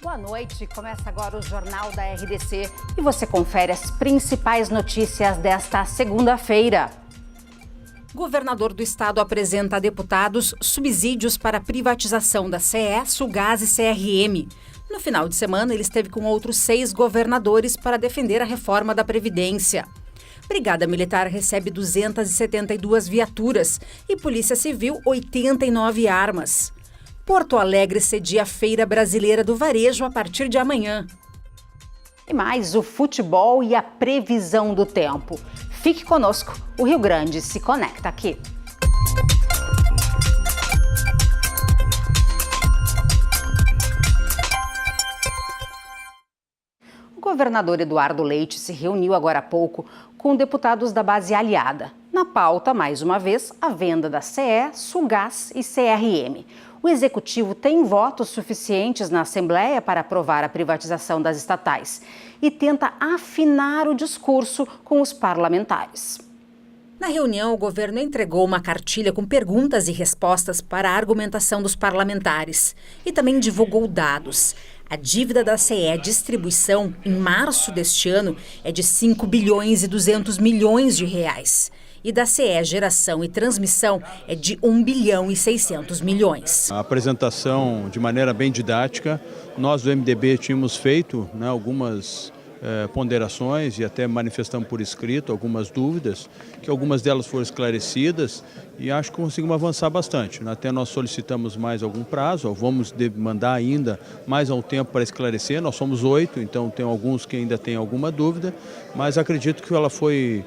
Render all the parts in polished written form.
Boa noite, começa agora o Jornal da RDC e você confere as principais notícias desta segunda-feira. Governador do estado apresenta a deputados subsídios para a privatização da CE, Sulgás e CRM. No final de semana, ele esteve com outros 6 governadores para defender a reforma da Previdência. Brigada Militar recebe 272 viaturas e Polícia Civil 89 armas. Porto Alegre cedia a Feira Brasileira do Varejo a partir de amanhã. E mais o futebol e a previsão do tempo. Fique conosco, o Rio Grande se conecta aqui. O governador Eduardo Leite se reuniu agora há pouco com deputados da base aliada. Na pauta, mais uma vez, a venda da CE, Sulgás e CRM. O executivo tem votos suficientes na Assembleia para aprovar a privatização das estatais e tenta afinar o discurso com os parlamentares. Na reunião, o governo entregou uma cartilha com perguntas e respostas para a argumentação dos parlamentares e também divulgou dados. A dívida da CE Distribuição, em março deste ano, é de 5 bilhões e 200 milhões de reais. E da CE Geração e Transmissão é de 1 bilhão e 600 milhões. A apresentação de maneira bem didática, nós do MDB tínhamos feito algumas ponderações e até manifestamos por escrito algumas dúvidas, que algumas delas foram esclarecidas e acho que conseguimos avançar bastante. Até nós solicitamos mais algum prazo, vamos demandar ainda mais um tempo para esclarecer, nós somos 8, então tem alguns que ainda têm alguma dúvida, mas acredito que ela foi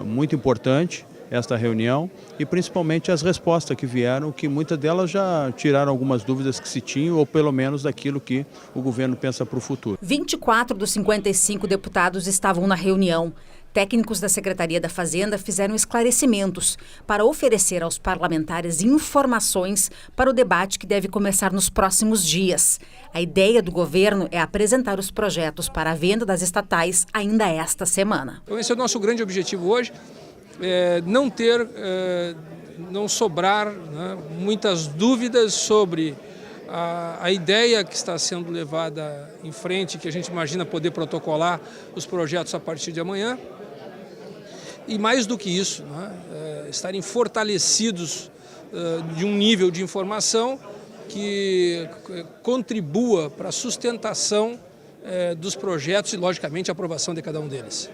muito importante, esta reunião, e principalmente as respostas que vieram, que muitas delas já tiraram algumas dúvidas que se tinham, ou pelo menos daquilo que o governo pensa para o futuro. 24 dos 55 deputados estavam na reunião. Técnicos da Secretaria da Fazenda fizeram esclarecimentos para oferecer aos parlamentares informações para o debate que deve começar nos próximos dias. A ideia do governo é apresentar os projetos para a venda das estatais ainda esta semana. Então esse é o nosso grande objetivo hoje, não sobrar muitas dúvidas sobre a ideia que está sendo levada em frente, que a gente imagina poder protocolar os projetos a partir de amanhã. E mais do que isso, estarem fortalecidos de um nível de informação que contribua para a sustentação dos projetos e, logicamente, a aprovação de cada um deles.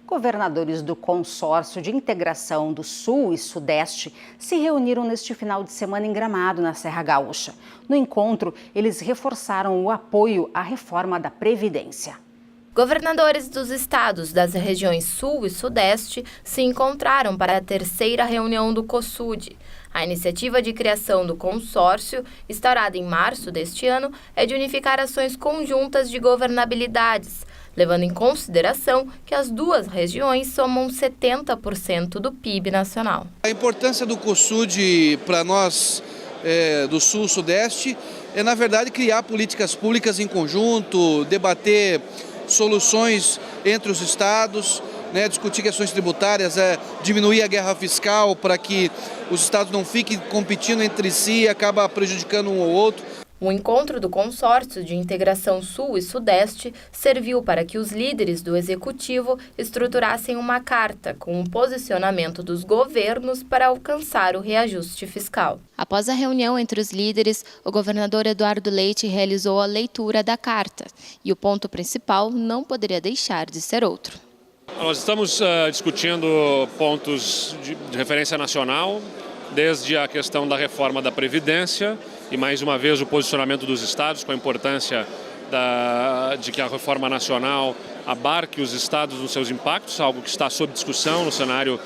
Governadores do Consórcio de Integração do Sul e Sudeste se reuniram neste final de semana em Gramado, na Serra Gaúcha. No encontro, eles reforçaram o apoio à reforma da Previdência. Governadores dos estados das regiões Sul e Sudeste se encontraram para a terceira reunião do COSUD. A iniciativa de criação do consórcio, instaurada em março deste ano, é de unificar ações conjuntas de governabilidades, levando em consideração que as duas regiões somam 70% do PIB nacional. A importância do COSUD para nós do Sul e Sudeste é, na verdade, criar políticas públicas em conjunto, debater soluções entre os estados, discutir questões tributárias, diminuir a guerra fiscal para que os estados não fiquem competindo entre si e acaba prejudicando um ao outro. O encontro do Consórcio de Integração Sul e Sudeste serviu para que os líderes do Executivo estruturassem uma carta com o posicionamento dos governos para alcançar o reajuste fiscal. Após a reunião entre os líderes, o governador Eduardo Leite realizou a leitura da carta. E o ponto principal não poderia deixar de ser outro. Nós estamos discutindo pontos de referência nacional, desde a questão da reforma da Previdência e, mais uma vez, o posicionamento dos estados com a importância de que a reforma nacional abarque os estados nos seus impactos, algo que está sob discussão no cenário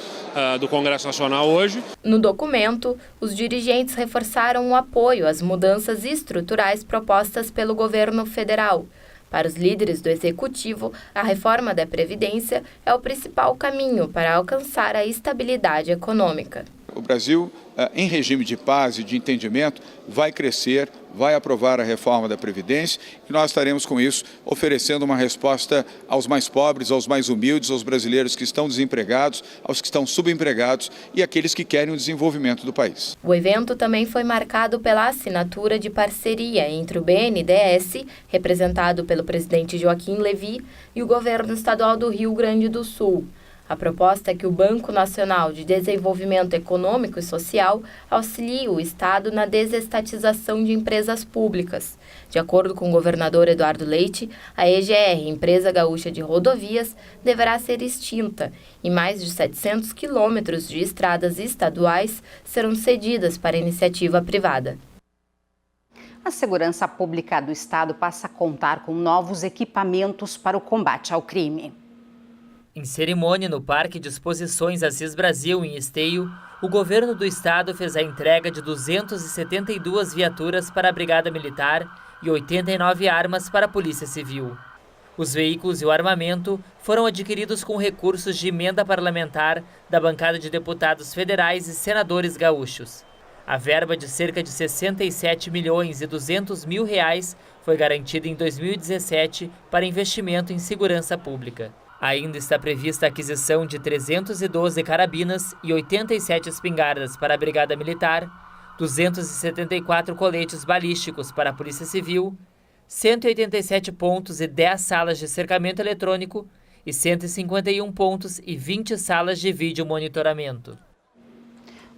do Congresso Nacional hoje. No documento, os dirigentes reforçaram o apoio às mudanças estruturais propostas pelo governo federal. Para os líderes do Executivo, a reforma da Previdência é o principal caminho para alcançar a estabilidade econômica. O Brasil, em regime de paz e de entendimento, vai crescer, vai aprovar a reforma da Previdência e nós estaremos com isso oferecendo uma resposta aos mais pobres, aos mais humildes, aos brasileiros que estão desempregados, aos que estão subempregados e aqueles que querem o desenvolvimento do país. O evento também foi marcado pela assinatura de parceria entre o BNDES, representado pelo presidente Joaquim Levy, e o governo estadual do Rio Grande do Sul. A proposta é que o Banco Nacional de Desenvolvimento Econômico e Social auxilie o Estado na desestatização de empresas públicas. De acordo com o governador Eduardo Leite, a EGR, Empresa Gaúcha de Rodovias, deverá ser extinta e mais de 700 quilômetros de estradas estaduais serão cedidas para iniciativa privada. A segurança pública do Estado passa a contar com novos equipamentos para o combate ao crime. Em cerimônia no Parque de Exposições Assis Brasil, em Esteio, o governo do estado fez a entrega de 272 viaturas para a Brigada Militar e 89 armas para a Polícia Civil. Os veículos e o armamento foram adquiridos com recursos de emenda parlamentar da bancada de deputados federais e senadores gaúchos. A verba de cerca de 67 milhões e 200 mil reais foi garantida em 2017 para investimento em segurança pública. Ainda está prevista a aquisição de 312 carabinas e 87 espingardas para a Brigada Militar, 274 coletes balísticos para a Polícia Civil, 187 pontos e 10 salas de cercamento eletrônico e 151 pontos e 20 salas de vídeo monitoramento.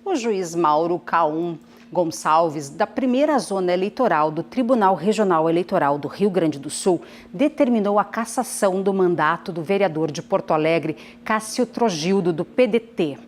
O juiz Mauro Caum Gonçalves, da primeira zona eleitoral do Tribunal Regional Eleitoral do Rio Grande do Sul, determinou a cassação do mandato do vereador de Porto Alegre, Cássio Trogildo, do PDT.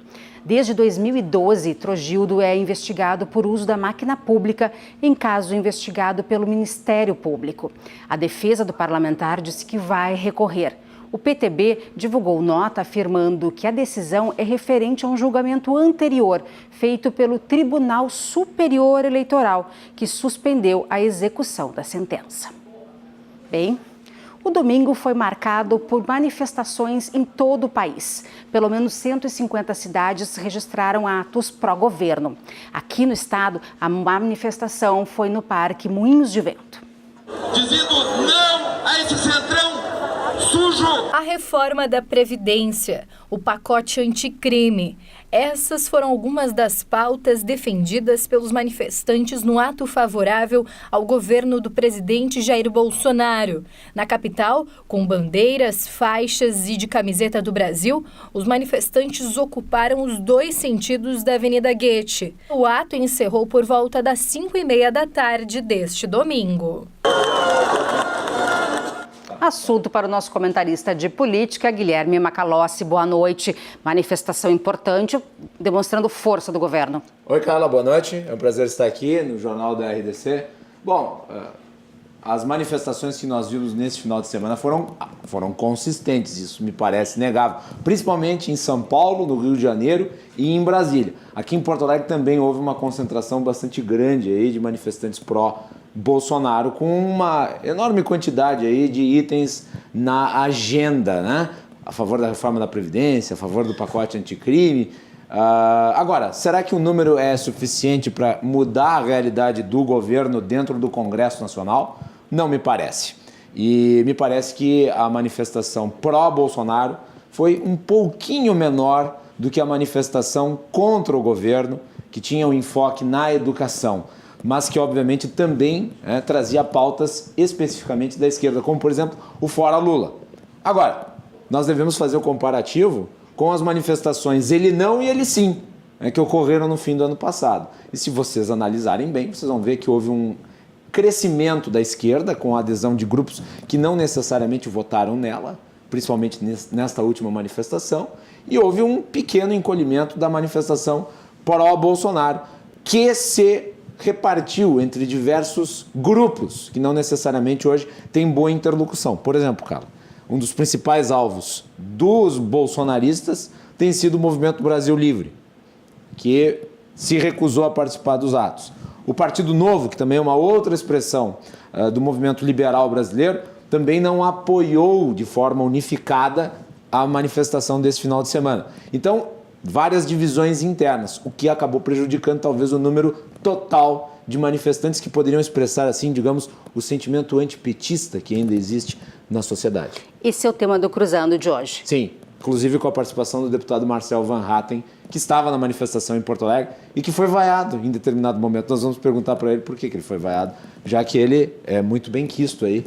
Desde 2012, Trogildo é investigado por uso da máquina pública em caso investigado pelo Ministério Público. A defesa do parlamentar disse que vai recorrer. O PTB divulgou nota afirmando que a decisão é referente a um julgamento anterior feito pelo Tribunal Superior Eleitoral, que suspendeu a execução da sentença. Bem, o domingo foi marcado por manifestações em todo o país. Pelo menos 150 cidades registraram atos pró-governo. Aqui no estado, a manifestação foi no Parque Moinhos de Vento. Dizendo não a esse centrão sujo. A reforma da Previdência, o pacote anticrime. Essas foram algumas das pautas defendidas pelos manifestantes no ato favorável ao governo do presidente Jair Bolsonaro. Na capital, com bandeiras, faixas e de camiseta do Brasil, os manifestantes ocuparam os dois sentidos da Avenida Goethe. O ato encerrou por volta das 5h30 da tarde deste domingo. Assunto para o nosso comentarista de política, Guilherme Macalossi. Boa noite. Manifestação importante, demonstrando força do governo. Oi, Carla, boa noite. É um prazer estar aqui no Jornal da RDC. Bom, as manifestações que nós vimos nesse final de semana foram consistentes, isso me parece inegável. Principalmente em São Paulo, no Rio de Janeiro e em Brasília. Aqui em Porto Alegre também houve uma concentração bastante grande aí de manifestantes pró-Bolsonaro, com uma enorme quantidade aí de itens na agenda, né? A favor da reforma da Previdência, a favor do pacote anticrime. Agora, será que o número é suficiente para mudar a realidade do governo dentro do Congresso Nacional? Não me parece. E me parece que a manifestação pró-Bolsonaro foi um pouquinho menor do que a manifestação contra o governo, que tinha um enfoque na educação, mas que obviamente também trazia pautas especificamente da esquerda, como por exemplo o Fora Lula. Agora, nós devemos fazer o comparativo com as manifestações Ele Não e Ele Sim, que ocorreram no fim do ano passado. E se vocês analisarem bem, vocês vão ver que houve um crescimento da esquerda com a adesão de grupos que não necessariamente votaram nela, principalmente nesta última manifestação, e houve um pequeno encolhimento da manifestação pró-Bolsonaro, que se repartiu entre diversos grupos que não necessariamente hoje têm boa interlocução. Por exemplo, Carla, um dos principais alvos dos bolsonaristas tem sido o Movimento Brasil Livre, que se recusou a participar dos atos. O Partido Novo, que também é uma outra expressão do movimento liberal brasileiro, também não apoiou de forma unificada a manifestação desse final de semana. Então, várias divisões internas, o que acabou prejudicando talvez o número total de manifestantes que poderiam expressar, assim, digamos, o sentimento antipetista que ainda existe na sociedade. Esse é o tema do Cruzando de hoje. Sim, inclusive com a participação do deputado Marcel Van Hatten, que estava na manifestação em Porto Alegre e que foi vaiado em determinado momento. Nós vamos perguntar para ele por que ele foi vaiado, já que ele é muito bem quisto aí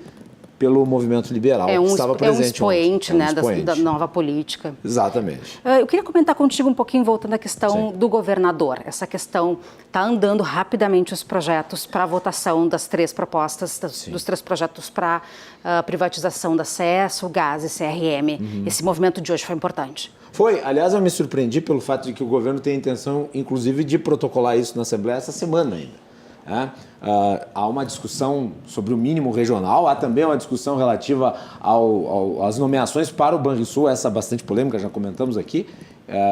pelo movimento liberal, que estava presente. É um expoente, ontem. Da nova política. Exatamente. Eu queria comentar contigo um pouquinho, voltando à questão do governador. Essa questão está andando rapidamente os projetos para a votação das 3 propostas, dos 3 projetos para privatização da CE, Sulgás e CRM. Esse movimento de hoje foi importante. Foi. Aliás, eu me surpreendi pelo fato de que o governo tem a intenção, inclusive, de protocolar isso na Assembleia essa semana ainda. Há uma discussão sobre o mínimo regional, há também uma discussão relativa às nomeações para o Banrisul, essa bastante polêmica, já comentamos aqui,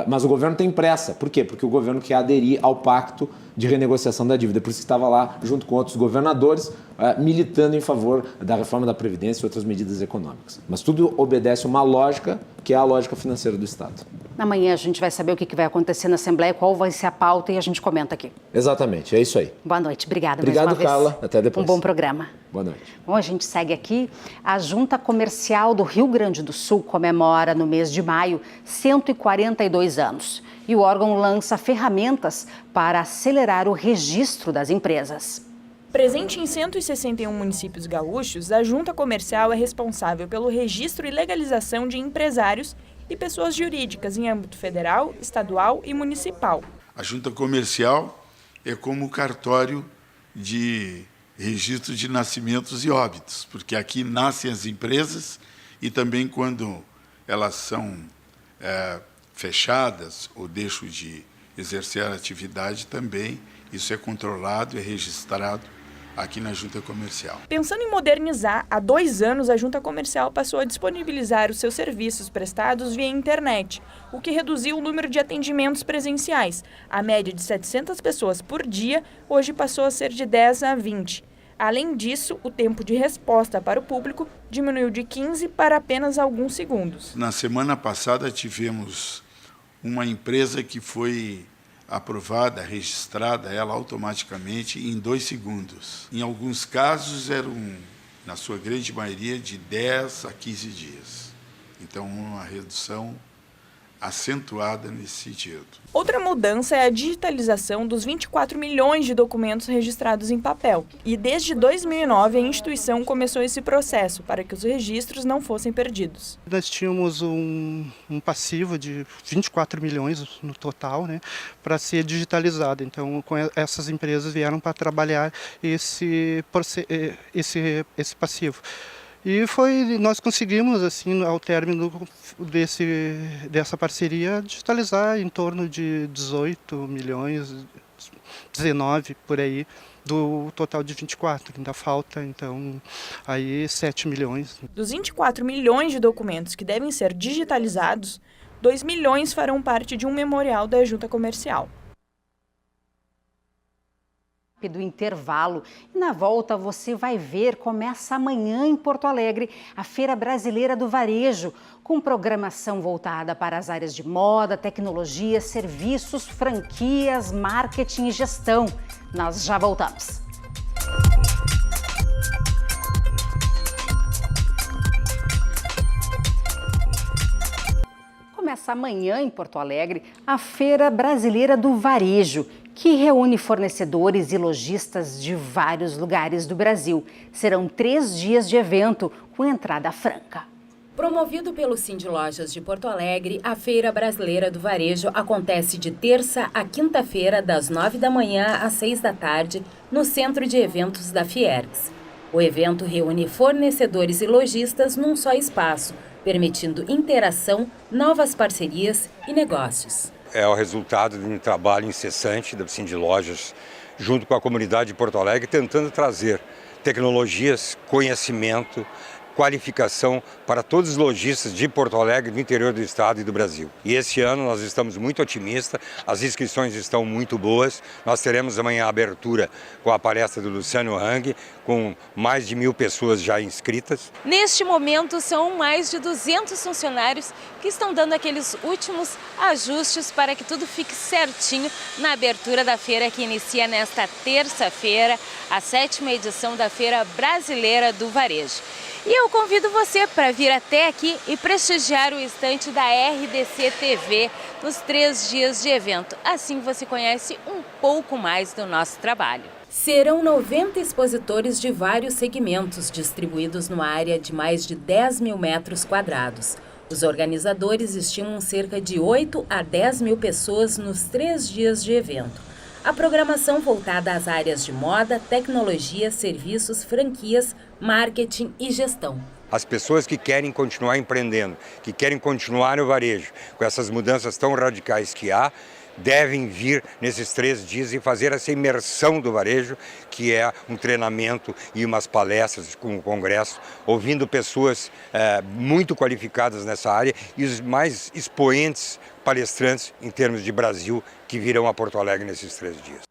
mas o governo tem pressa. Por quê? Porque o governo quer aderir ao pacto de renegociação da dívida, por isso que estava lá junto com outros governadores, militando em favor da reforma da Previdência e outras medidas econômicas. Mas tudo obedece uma lógica, que é a lógica financeira do Estado. Amanhã a gente vai saber o que vai acontecer na Assembleia, qual vai ser a pauta e a gente comenta aqui. Exatamente, é isso aí. Boa noite, obrigada Obrigado, mais uma vez. Carla. Até depois. Um bom programa. Boa noite. Bom, a gente segue aqui. A Junta Comercial do Rio Grande do Sul comemora no mês de maio 142 anos. E o órgão lança ferramentas para acelerar o registro das empresas. Presente em 161 municípios gaúchos, a Junta Comercial é responsável pelo registro e legalização de empresários e pessoas jurídicas em âmbito federal, estadual e municipal. A Junta Comercial é como o cartório de registro de nascimentos e óbitos, porque aqui nascem as empresas e também quando elas são fechadas ou deixam de exercer a atividade também, isso é controlado e registrado aqui na Junta Comercial. Pensando em modernizar, há 2 anos a Junta Comercial passou a disponibilizar os seus serviços prestados via internet, o que reduziu o número de atendimentos presenciais. A média de 700 pessoas por dia hoje passou a ser de 10 a 20. Além disso, o tempo de resposta para o público diminuiu de 15 para apenas alguns segundos. Na semana passada tivemos uma empresa que foi aprovada, registrada ela automaticamente em 2 segundos. Em alguns casos eram, na sua grande maioria, de 10 a 15 dias. Então, uma redução acentuada nesse sentido. Outra mudança é a digitalização dos 24 milhões de documentos registrados em papel. E desde 2009 a instituição começou esse processo para que os registros não fossem perdidos. Nós tínhamos um passivo de 24 milhões no total, né, para ser digitalizado. Então, essas empresas vieram para trabalhar esse passivo. E nós conseguimos, assim, ao término dessa parceria, digitalizar em torno de 18 milhões, 19 por aí, do total de 24. Ainda falta, então, aí 7 milhões. Dos 24 milhões de documentos que devem ser digitalizados, 2 milhões farão parte de um memorial da Junta Comercial. Do intervalo. E na volta você vai ver, começa amanhã em Porto Alegre, a Feira Brasileira do Varejo, com programação voltada para as áreas de moda, tecnologia, serviços, franquias, marketing e gestão. Nós já voltamos. Começa amanhã em Porto Alegre a Feira Brasileira do Varejo, que reúne fornecedores e lojistas de vários lugares do Brasil. Serão 3 dias de evento com entrada franca. Promovido pelo Cindy Lojas de Porto Alegre, a Feira Brasileira do Varejo acontece de terça a quinta-feira, das 9 da manhã às 6 da tarde, no Centro de Eventos da Fiergs. O evento reúne fornecedores e lojistas num só espaço, permitindo interação, novas parcerias e negócios. É o resultado de um trabalho incessante da Cindy Lojas, junto com a comunidade de Porto Alegre, tentando trazer tecnologias, conhecimento, qualificação para todos os lojistas de Porto Alegre, do interior do estado e do Brasil. E esse ano nós estamos muito otimistas, as inscrições estão muito boas, nós teremos amanhã a abertura com a palestra do Luciano Hang, com mais de 1.000 pessoas já inscritas. Neste momento são mais de 200 funcionários que estão dando aqueles últimos ajustes para que tudo fique certinho na abertura da feira que inicia nesta terça-feira, a 7ª edição da Feira Brasileira do Varejo. E eu convido você para vir até aqui e prestigiar o estande da RDC TV nos 3 dias de evento. Assim você conhece um pouco mais do nosso trabalho. Serão 90 expositores de vários segmentos, distribuídos numa área de mais de 10 mil metros quadrados. Os organizadores estimam cerca de 8 a 10 mil pessoas nos 3 dias de evento. A programação voltada às áreas de moda, tecnologia, serviços, franquias, marketing e gestão. As pessoas que querem continuar empreendendo, que querem continuar no varejo, com essas mudanças tão radicais que há, devem vir nesses 3 dias e fazer essa imersão do varejo, que é um treinamento e umas palestras com o congresso, ouvindo pessoas muito qualificadas nessa área e os mais expoentes palestrantes em termos de Brasil que virão a Porto Alegre nesses 3 dias.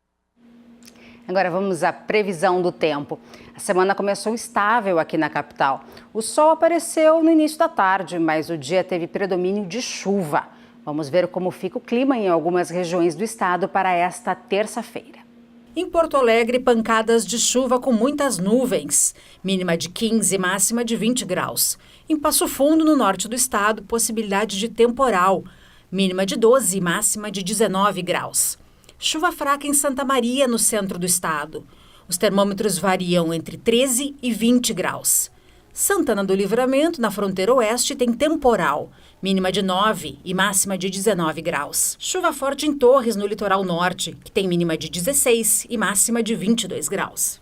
Agora vamos à previsão do tempo. A semana começou estável aqui na capital. O sol apareceu no início da tarde, mas o dia teve predomínio de chuva. Vamos ver como fica o clima em algumas regiões do estado para esta terça-feira. Em Porto Alegre, pancadas de chuva com muitas nuvens. Mínima de 15, máxima de 20 graus. Em Passo Fundo, no norte do estado, possibilidade de temporal. Mínima de 12, máxima de 19 graus. Chuva fraca em Santa Maria, no centro do estado. Os termômetros variam entre 13 e 20 graus. Santana do Livramento, na fronteira oeste, tem temporal. Mínima de 9 e máxima de 19 graus. Chuva forte em Torres, no litoral norte, que tem mínima de 16 e máxima de 22 graus.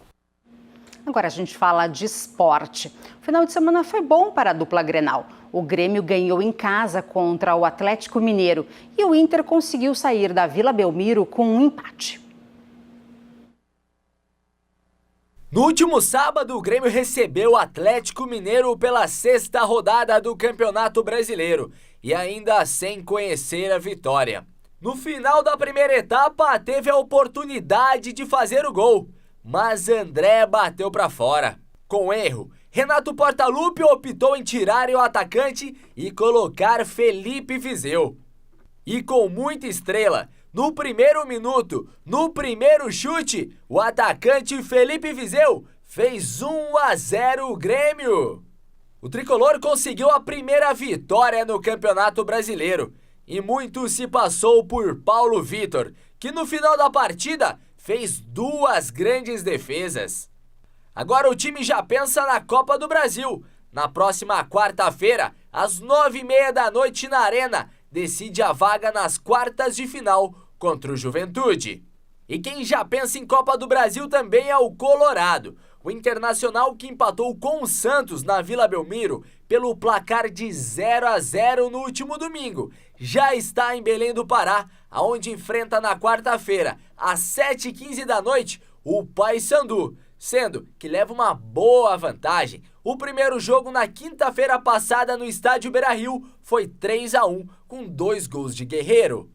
Agora a gente fala de esporte. O final de semana foi bom para a dupla Grenal. O Grêmio ganhou em casa contra o Atlético Mineiro e o Inter conseguiu sair da Vila Belmiro com um empate. No último sábado, o Grêmio recebeu o Atlético Mineiro pela 6ª rodada do Campeonato Brasileiro e ainda sem conhecer a vitória. No final da primeira etapa, teve a oportunidade de fazer o gol, mas André bateu para fora. Com erro, Renato Portaluppi optou em tirar o atacante e colocar Felipe Viseu. E com muita estrela, no primeiro minuto, no primeiro chute, o atacante Felipe Viseu fez 1-0 o Grêmio. O tricolor conseguiu a primeira vitória no Campeonato Brasileiro e muito se passou por Paulo Vitor, que no final da partida fez 2 grandes defesas. Agora o time já pensa na Copa do Brasil. Na próxima quarta-feira, às 9h30 da noite na Arena, decide a vaga nas quartas de final contra o Juventude. E quem já pensa em Copa do Brasil também é o Colorado. O Internacional, que empatou com o Santos na Vila Belmiro pelo placar de 0-0 no último domingo, já está em Belém do Pará, aonde enfrenta na quarta-feira, às 7h15 da noite, o Paysandu, sendo que leva uma boa vantagem. O primeiro jogo na quinta-feira passada no estádio Beira-Rio foi 3-1, com 2 gols de Guerreiro.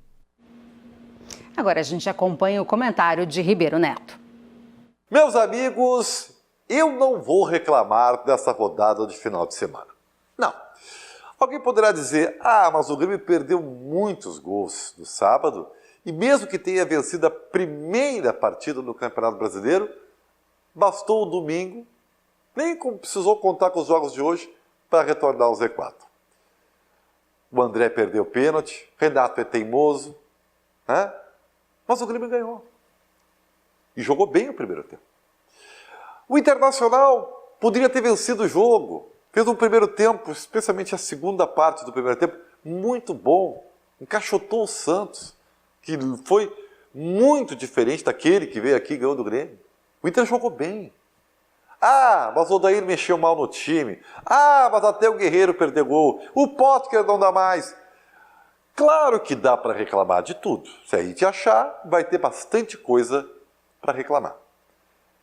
Agora a gente acompanha o comentário de Ribeiro Neto. Meus amigos, eu não vou reclamar dessa rodada de final de semana. Não. Alguém poderá dizer, mas o Grêmio perdeu muitos gols no sábado e mesmo que tenha vencido a primeira partida do Campeonato Brasileiro, bastou o domingo, nem precisou contar com os jogos de hoje para retornar ao Z4. O André perdeu o pênalti, Renato é teimoso, né? Mas o Grêmio ganhou. E jogou bem o primeiro tempo. O Internacional poderia ter vencido o jogo. Fez um primeiro tempo, especialmente a segunda parte do primeiro tempo, muito bom. Encaixotou o Santos, que foi muito diferente daquele que veio aqui e ganhou do Grêmio. O Inter jogou bem. Mas o Odair mexeu mal no time. Mas até o Guerreiro perdeu gol. O Potker não dá mais. Claro que dá para reclamar de tudo. Se a gente achar, vai ter bastante coisa para reclamar.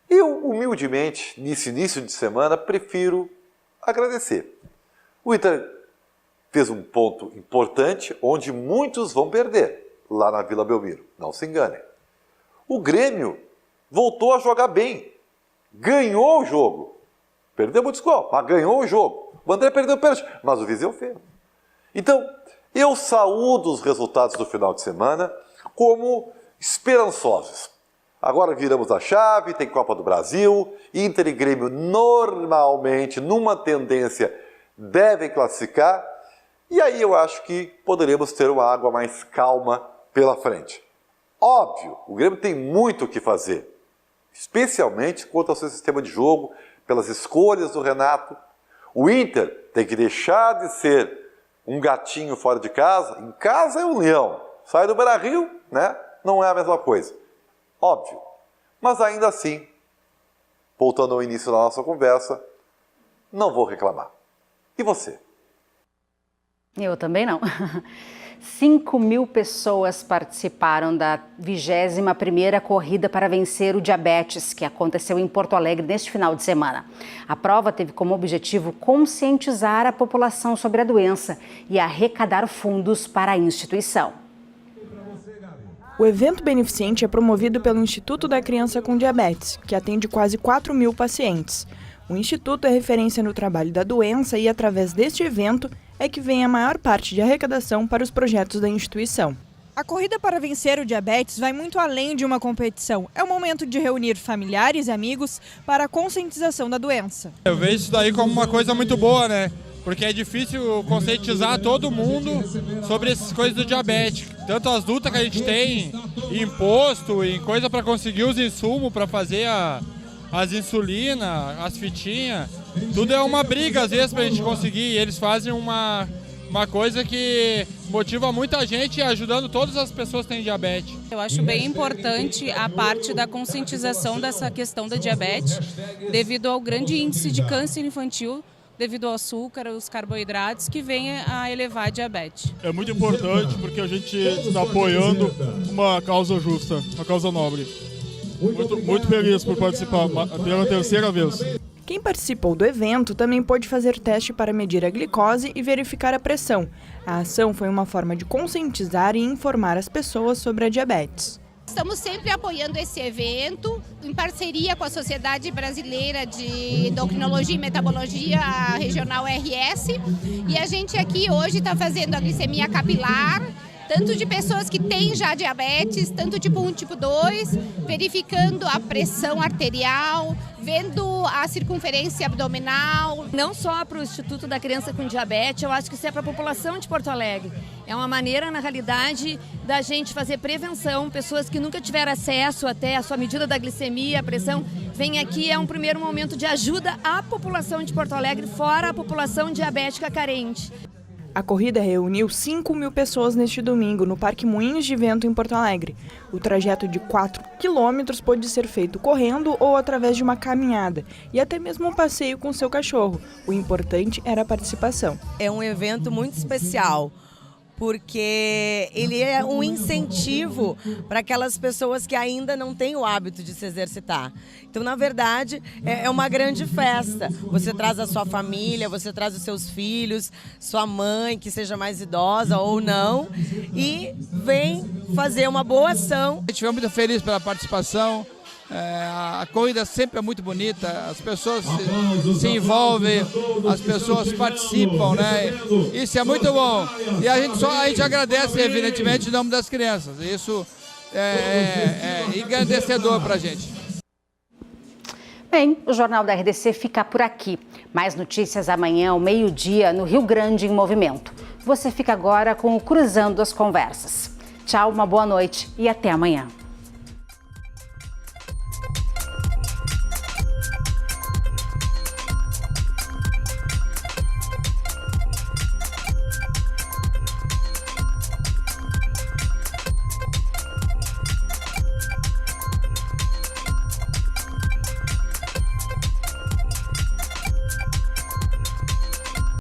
Eu, humildemente, nesse início de semana, prefiro agradecer. O Inter fez um ponto importante onde muitos vão perder, lá na Vila Belmiro, não se enganem. O Grêmio voltou a jogar bem, ganhou o jogo. Perdeu muitos gols, mas ganhou o jogo. O André perdeu o pênalti, mas o Viseu fez. Então, eu saúdo os resultados do final de semana como esperançosos. Agora viramos a chave, tem Copa do Brasil, Inter e Grêmio normalmente, numa tendência, devem classificar. E aí eu acho que poderemos ter uma água mais calma pela frente. Óbvio, o Grêmio tem muito o que fazer, especialmente quanto ao seu sistema de jogo, pelas escolhas do Renato. O Inter tem que deixar de ser um gatinho fora de casa. Em casa é um leão. Sai do Beira-Rio, né? Não é a mesma coisa. Óbvio. Mas ainda assim, voltando ao início da nossa conversa, não vou reclamar. E você? Eu também não. 5.000 pessoas participaram da 21ª Corrida para Vencer o Diabetes, que aconteceu em Porto Alegre neste final de semana. A prova teve como objetivo conscientizar a população sobre a doença e arrecadar fundos para a instituição. O evento beneficente é promovido pelo Instituto da Criança com Diabetes, que atende quase 4.000 pacientes. O Instituto é referência no trabalho da doença e, através deste evento, é que vem a maior parte de arrecadação para os projetos da instituição. A Corrida para Vencer o Diabetes vai muito além de uma competição. É o momento de reunir familiares e amigos para a conscientização da doença. Eu vejo isso daí como uma coisa muito boa, né? Porque é difícil conscientizar todo mundo sobre essas coisas do diabetes. Tanto as lutas que a gente tem em imposto, em coisa para conseguir os insumos para fazer as insulinas, as fitinhas. Tudo é uma briga às vezes para a gente conseguir. E eles fazem uma coisa que motiva muita gente, ajudando todas as pessoas que têm diabetes. Eu acho bem importante a parte da conscientização dessa questão da diabetes, devido ao grande índice de câncer infantil, devido ao açúcar, os carboidratos, que vem a elevar a diabetes. É muito importante porque a gente está apoiando uma causa justa, uma causa nobre. Muito feliz por participar pela terceira vez. Quem participou do evento também pôde fazer teste para medir a glicose e verificar a pressão. A ação foi uma forma de conscientizar e informar as pessoas sobre a diabetes. Estamos sempre apoiando esse evento, em parceria com a Sociedade Brasileira de Endocrinologia e Metabologia, a Regional RS. E a gente aqui hoje está fazendo a glicemia capilar, tanto de pessoas que têm já diabetes, tanto tipo 1 e tipo 2, verificando a pressão arterial, vendo a circunferência abdominal. Não só para o Instituto da Criança com Diabetes, eu acho que isso é para a população de Porto Alegre. É uma maneira, na realidade, da gente fazer prevenção. Pessoas que nunca tiveram acesso até a sua medida da glicemia, a pressão, vem aqui, é um primeiro momento de ajuda à população de Porto Alegre, fora a população diabética carente. A corrida reuniu 5.000 pessoas neste domingo no Parque Moinhos de Vento, em Porto Alegre. O trajeto de 4 quilômetros pode ser feito correndo ou através de uma caminhada, e até mesmo um passeio com seu cachorro. O importante era a participação. É um evento muito especial, porque ele é um incentivo para aquelas pessoas que ainda não têm o hábito de se exercitar. Então, na verdade, é uma grande festa. Você traz a sua família, você traz os seus filhos, sua mãe, que seja mais idosa ou não, e vem fazer uma boa ação. A gente foi muito feliz pela participação. A corrida sempre é muito bonita, as pessoas se envolvem, as pessoas participam, né? Isso é muito bom. E a gente agradece, evidentemente, em nome das crianças. Isso é engrandecedor para a gente. Bem, o Jornal da RDC fica por aqui. Mais notícias amanhã ao meio-dia no Rio Grande em Movimento. Você fica agora com o Cruzando as Conversas. Tchau, uma boa noite e até amanhã.